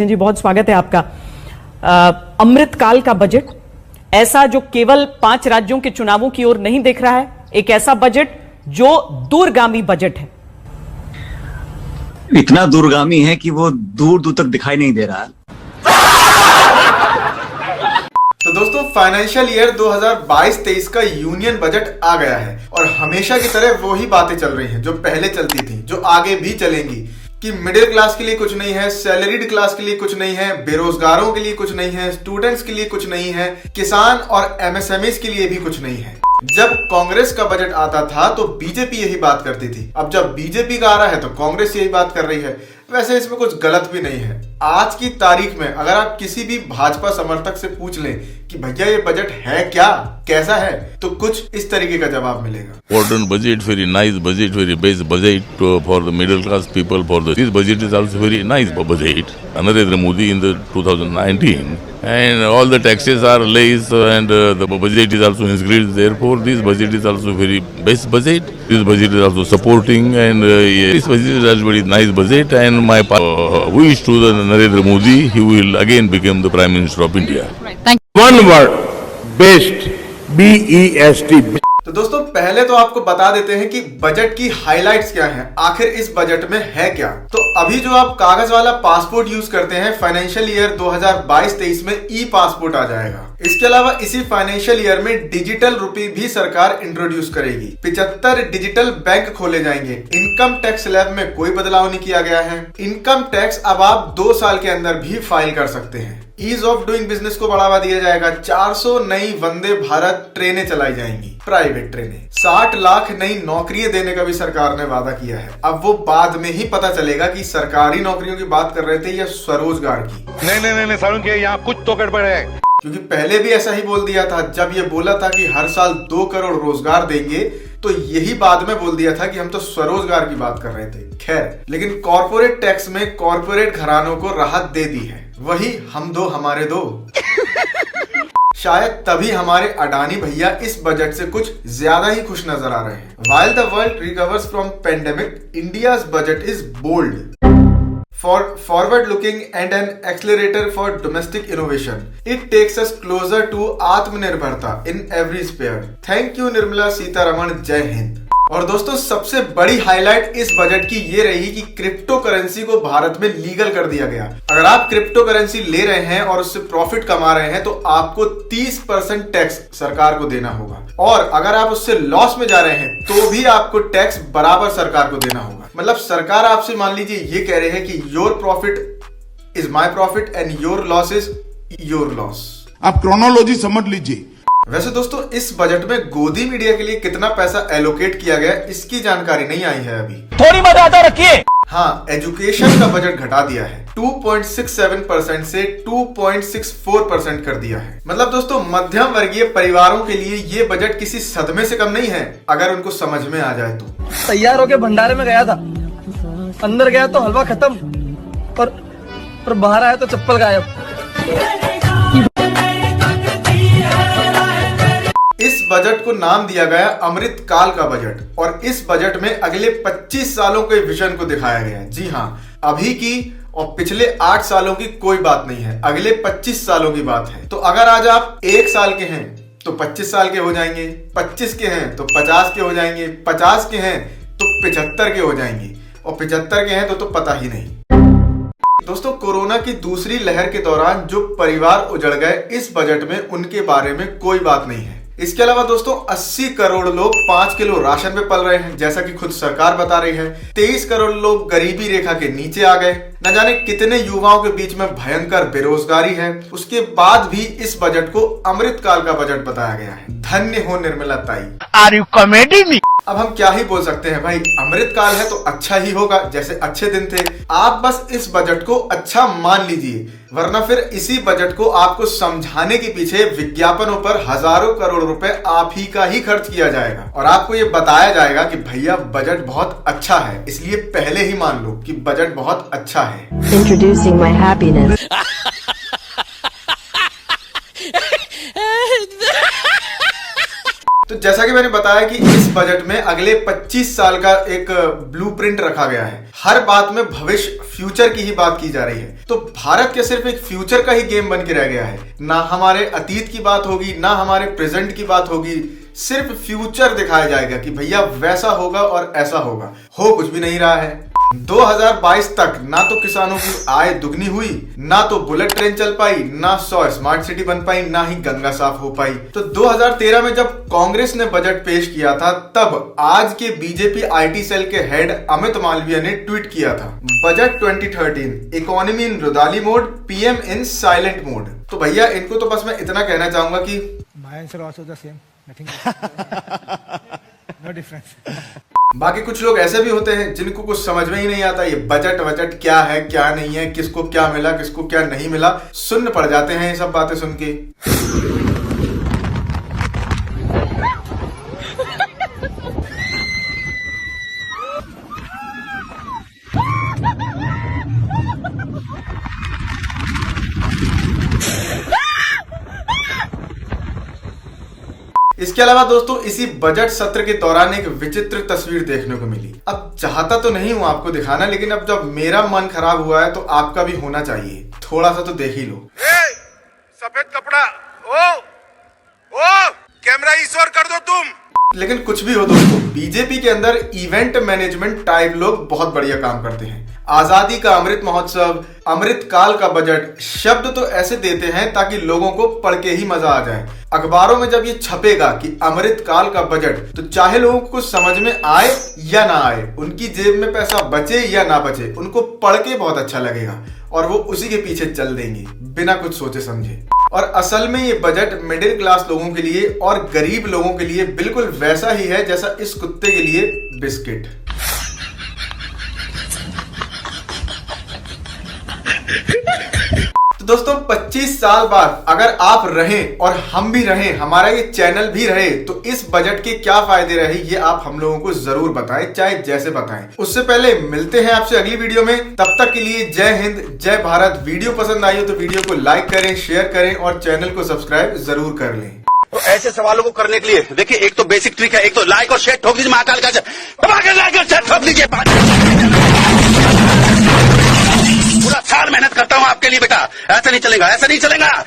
जी बहुत स्वागत है आपका। अमृतकाल का बजट, ऐसा जो केवल 5 राज्यों के चुनावों की ओर नहीं देख रहा है, एक ऐसा बजट जो दूरगामी बजट है। इतना दूरगामी है कि वो दूर दूर तक दिखाई नहीं दे रहा है। तो दोस्तों, फाइनेंशियल ईयर 2022-23 का यूनियन बजट आ गया है और हमेशा की तरह वही बातें चल रही हैं जो पहले चलती थी, जो आगे भी चलेंगी कि मिडिल क्लास के लिए कुछ नहीं है, सैलरीड क्लास के लिए कुछ नहीं है, बेरोजगारों के लिए कुछ नहीं है, स्टूडेंट्स के लिए कुछ नहीं है, किसान और एमएसएमईज के लिए भी कुछ नहीं है। जब कांग्रेस का बजट आता था तो बीजेपी यही बात करती थी, अब जब बीजेपी का आ रहा है तो कांग्रेस यही बात कर रही है। वैसे इसमें कुछ गलत भी नहीं है। आज की तारीख में अगर आप किसी भी भाजपा समर्थक से पूछ लें कि भैया ये बजट है क्या, कैसा है, तो कुछ इस तरीके का जवाब मिलेगा। Modern budget, very nice budget, very best budget for the middle class people. This budget is also very nice budget. Narendra Modi in the 2019, and all the taxes are less, and the budget is also increased. Therefore, this budget is also very best budget. This budget is also supporting, and this budget is also very nice budget. And my wish to the Narendra Modi, he will again become the Prime Minister of India. One word, best, BEST. तो दोस्तों, पहले तो आपको बता देते हैं कि budget की हाइलाइट्स क्या हैं, आखिर इस बजट में है क्या। तो अभी जो आप कागज वाला पासपोर्ट यूज करते हैं, फाइनेंशियल ईयर 2022-23 में ई पासपोर्ट आ जाएगा। इसके अलावा इसी फाइनेंशियल ईयर में डिजिटल रुपए भी सरकार इंट्रोड्यूस करेगी। 75 डिजिटल बैंक खोले जाएंगे। इनकम टैक्स स्लैब में कोई बदलाव नहीं किया गया है। इनकम टैक्स अब आप 2 साल के अंदर भी फाइल कर सकते हैं। ईज ऑफ डूइंग बिजनेस को बढ़ावा दिया जाएगा। 400 नई वंदे भारत ट्रेनें चलाई जाएंगी, प्राइवेट ट्रेनें। 60 लाख नई नौकरियां देने का भी सरकार ने वादा किया है। अब वो बाद में ही पता चलेगा कि सरकारी नौकरियों की बात कर रहे थे या स्वरोजगार की। नहीं सारुण के यहाँ कुछ तो गड़बड़ है, क्योंकि पहले भी ऐसा ही बोल दिया था। जब ये बोला था कि हर साल 2 करोड़ रोजगार देंगे, तो यही बाद में बोल दिया था कि हम तो स्वरोजगार की बात कर रहे थे। खैर, लेकिन कॉर्पोरेट टैक्स में कॉर्पोरेट घरानों को राहत दे दी है। वही हम दो हमारे दो। शायद तभी हमारे अडानी भैया इस बजट से कुछ ज्यादा ही खुश नजर आ रहे हैं। While the world recovers from pandemic, India's budget is bold, forward-looking and an accelerator for domestic innovation. It takes us closer to आत्मनिर्भरता in every sphere. Thank you Nirmala Sitharaman, जय हिंद। और दोस्तों, सबसे बड़ी हाईलाइट इस बजट की ये रही कि क्रिप्टो करेंसी को भारत में लीगल कर दिया गया। अगर आप क्रिप्टो करेंसी ले रहे हैं और उससे प्रॉफिट कमा रहे हैं तो आपको 30% टैक्स सरकार को देना होगा, और अगर आप उससे लॉस में जा रहे हैं तो भी आपको टैक्स बराबर सरकार को देना होगा। मतलब सरकार आपसे, मान लीजिए, ये कह रहे हैं कि your profit is my profit and your loss is your loss. आप क्रोनोलॉजी समझ लीजिए। वैसे दोस्तों, इस बजट में गोदी मीडिया के लिए कितना पैसा एलोकेट किया गया इसकी जानकारी नहीं आई है अभी। थोड़ी मर्यादा रखिए। हाँ, एजुकेशन का बजट घटा दिया है। 2.67% से 2.64% कर दिया है। मतलब दोस्तों, मध्यम वर्गीय परिवारों के लिए ये बजट किसी सदमे से कम नहीं है, अगर उनको समझ में आ जाए तो। तैयार होके भंडारे में गया था, अंदर गया तो हलवा खत्म और बाहर आया तो चप्पल गायब। इस बजट को नाम दिया गया अमृतकाल का बजट, और इस बजट में अगले 25 सालों के विजन को दिखाया गया। जी हाँ, अभी की और पिछले 8 सालों की कोई बात नहीं है, अगले 25 सालों की बात है। तो अगर आज आप 1 साल के हैं तो 25 साल के हो जाएंगे, 25 के हैं तो 50 के हो जाएंगे, 50 के हैं तो 75 के हो जाएंगे, और 75 के हैं तो पता ही नहीं। दोस्तों, कोरोना की दूसरी लहर के दौरान जो परिवार उजड़ गए, इस बजट में उनके बारे में कोई बात नहीं है। इसके अलावा दोस्तों, 80 करोड़ लोग 5 किलो राशन पे पल रहे हैं, जैसा कि खुद सरकार बता रही है। 23 करोड़ लोग गरीबी रेखा के नीचे आ गए। न जाने कितने युवाओं के बीच में भयंकर बेरोजगारी है। उसके बाद भी इस बजट को अमृतकाल का बजट बताया गया है। धन्य हो Nirmala Tai. Are you comedy me? अब हम क्या ही बोल सकते हैं भाई, अमृतकाल है तो अच्छा ही होगा, जैसे अच्छे दिन थे। आप बस इस बजट को अच्छा मान लीजिए, वरना फिर इसी बजट को आपको समझाने के पीछे विज्ञापनों पर हजारों करोड़ रुपए आप ही का ही खर्च किया जाएगा, और आपको ये बताया जाएगा कि भैया बजट बहुत अच्छा है, इसलिए पहले ही मान लो कि बजट बहुत अच्छा है। Introducing my happiness. जैसा कि मैंने बताया कि इस बजट में अगले 25 साल का एक ब्लूप्रिंट रखा गया है। हर बात में भविष्य, फ्यूचर की ही बात की जा रही है। तो भारत के सिर्फ एक फ्यूचर का ही गेम बन के रह गया है। ना हमारे अतीत की बात होगी, ना हमारे प्रेजेंट की बात होगी, सिर्फ फ्यूचर दिखाया जाएगा कि भैया वैसा होगा और ऐसा होगा। हो कुछ भी नहीं रहा है। 2022 तक ना तो किसानों की आय दुगनी हुई, ना तो बुलेट ट्रेन चल पाई, ना 100 स्मार्ट सिटी बन पाई, ना ही गंगा साफ हो पाई। तो 2013 में जब कांग्रेस ने बजट पेश किया था, तब आज के बीजेपी आईटी सेल के हेड अमित मालवीय ने ट्वीट किया था, budget 2013, economy in rudali mode, PM in silent mode. तो भैया इनको तो बस मैं इतना कहना चाहूंगा कि My answer also the same. Nothing. No difference. बाकी कुछ लोग ऐसे भी होते हैं जिनको कुछ समझ में ही नहीं आता ये बजट क्या है, क्या नहीं है, किसको क्या मिला, किसको क्या नहीं मिला। सुन्न पड़ जाते हैं ये सब बातें सुन के। इसके अलावा दोस्तों इसी बजट सत्र के दौरान एक विचित्र तस्वीर देखने को मिली। अब चाहता तो नहीं हूं आपको दिखाना, लेकिन अब जब मेरा मन खराब हुआ है तो आपका भी होना चाहिए। थोड़ा सा तो देख ही लो। सफेद कपड़ा, ओ कैमरा ईश्वर कर दो तुम। लेकिन कुछ भी हो दोस्तों, बीजेपी के अंदर इवेंट मैनेजमेंट टाइप लोग बहुत बढ़िया काम करते हैं। आजादी का अमृत महोत्सव, अमृत काल का बजट, शब्द तो ऐसे देते हैं ताकि लोगों को पढ़ के ही मजा आ जाए। अखबारों में जब ये छपेगा कि अमृत काल का बजट, तो चाहे लोगों को कुछ समझ में आए या ना आए, उनकी जेब में पैसा बचे या ना बचे, उनको पढ़ के बहुत अच्छा लगेगा और वो उसी के पीछे चल देंगे बिना कुछ सोचे समझे। और असल में ये बजट मिडिल क्लास लोगों के लिए और गरीब लोगों के लिए बिल्कुल वैसा ही है जैसा इस कुत्ते के लिए बिस्किट। तो दोस्तों 25 साल बाद अगर आप रहें और हम भी रहें, हमारा ये चैनल भी रहे, तो इस बजट के क्या फायदे रहे ये आप हम लोगों को जरूर बताएं, चाहे जैसे बताएं। उससे पहले मिलते हैं आपसे अगली वीडियो में। तब तक के लिए जय हिंद, जय भारत। वीडियो पसंद आई हो तो वीडियो को लाइक करें, शेयर करें और चैनल को सब्सक्राइब जरूर कर लें। तो ऐसे सवालों को करने के लिए देखिए, एक तो बेसिक ट्रिक है, एक तो लाइक और शेयर ठोक दीजिए। महाकाल का लाइक और शेयर ठोक दीजिए। पूरा साल मेहनत करता हूं आपके लिए बेटा, ऐसा नहीं चलेगा, ऐसा नहीं चलेगा।